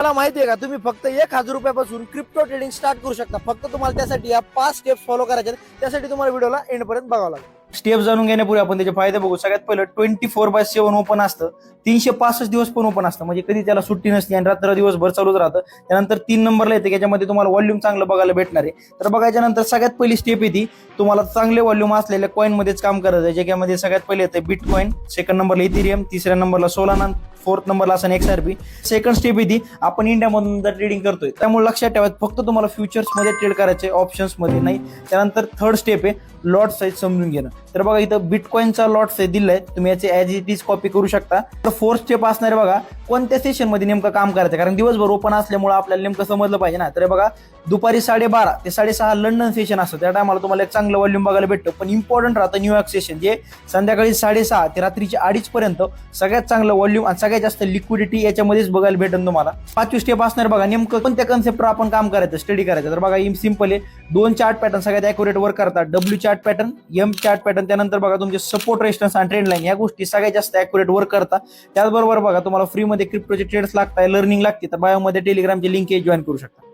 मला माहिती आहे का, तुम्ही फक्त 1000 रुपयापासून क्रिप्टो ट्रेडिंग स्टार्ट करू शकता. फक्त तुम्हाला त्यासाठी या 5 स्टेप्स फॉलो करायचे. त्यासाठी तुम्हाला व्हिडिओला एंड पर्यंत बघावं लागेल. स्टेप जाणून घेण्यापूर्वी आपण त्याचे फायदे बघू. सगळ्यात पहिलं 24/7 ओपन असतं. 365 दिवस पण ओपन असतं, म्हणजे कधी त्याला सुट्टी नसते आणि रात्र दिवसभर चालूच राहतं. त्यानंतर 3 नंबरला येते, त्याच्यामध्ये तुम्हाला व्हॉल्यूम चांगलं बघायला भेटणार आहे. तर बघायच्या नंतर सगळ्यात पहिली स्टेप येते, तुम्हाला चांगले व्हॉल्यूम असलेल्या कॉइन मध्येच काम करायचं आहे. ज्याच्यामध्ये सगळ्यात पहिले येते बिटकॉइन, सेकंड नंबरला इथेरियम, तिसऱ्या नंबरला सोलाना, फोर्थ नंबरला असं XRP. सेकंड स्टेप येते, आपण इंडियामधून जर ट्रेडिंग करतोय त्यामुळे लक्षात ठेवा फक्त तुम्हाला फ्युचर्स मध्ये ट्रेड करायचे, ऑप्शन्स मध्ये नाही. त्यानंतर थर्ड स्टेप आहे लॉट साईज समजून घेणं. तर बघा इथं बिटकॉइनचा लॉट साईज दिलाय, तुम्ही याचे ऍज इट इज कॉपी करू शकता. तर फोर्थ स्टेप असणार बघा कोणत्या सेशन मध्ये नेमकं काम करायचं, कारण दिवसभर ओपन असल्यामुळे आपल्याला नेमकं समजलं पाहिजे ना. तर बघा दुपारी 12:30 ते 6:30 लंडन सेशन असतं, त्या टायमाला तुम्हाला एक चांगलं व्हॉल्यूम बघायला भेटतं. पण इम्पॉर्टंट राहतं न्यूयॉर्क सेशन, जे संध्याकाळी 6:30 ते रात्रीचे 2:30 पर्यंत सगळ्यात चांगलं व्हॉल्यूम आणि सगळ्यात जास्त लिक्विडिटी याच्यामध्येच बघायला भेटेल तुम्हाला. पाचवी स्टेप असणार बघा नेमकं कोणत्या कन्सेप्टवर आपण काम करायचं, स्टडी करायचं. तर बघा सिंपल आहे, 2 चार्ट पॅटर्न सगळ्यात ॲक्युरेट वर्क करतात. W chart pattern, M chart pattern, त्यानंतर बघा तुमचे सपोर्ट, रेजिस्टन्स आणि ट्रेंड लाईन, या गोष्टी सगळ्यात जास्त ॲक्युरेट वर्क करतात. त्याचबरोबर बघा तुम्हाला फ्रीमध्ये क्रिप्टोचे ट्रेड्स लागतात, लर्निंग लागते, तर बायोमध्ये टेलिग्रामची लिंक जॉईन करू शकता.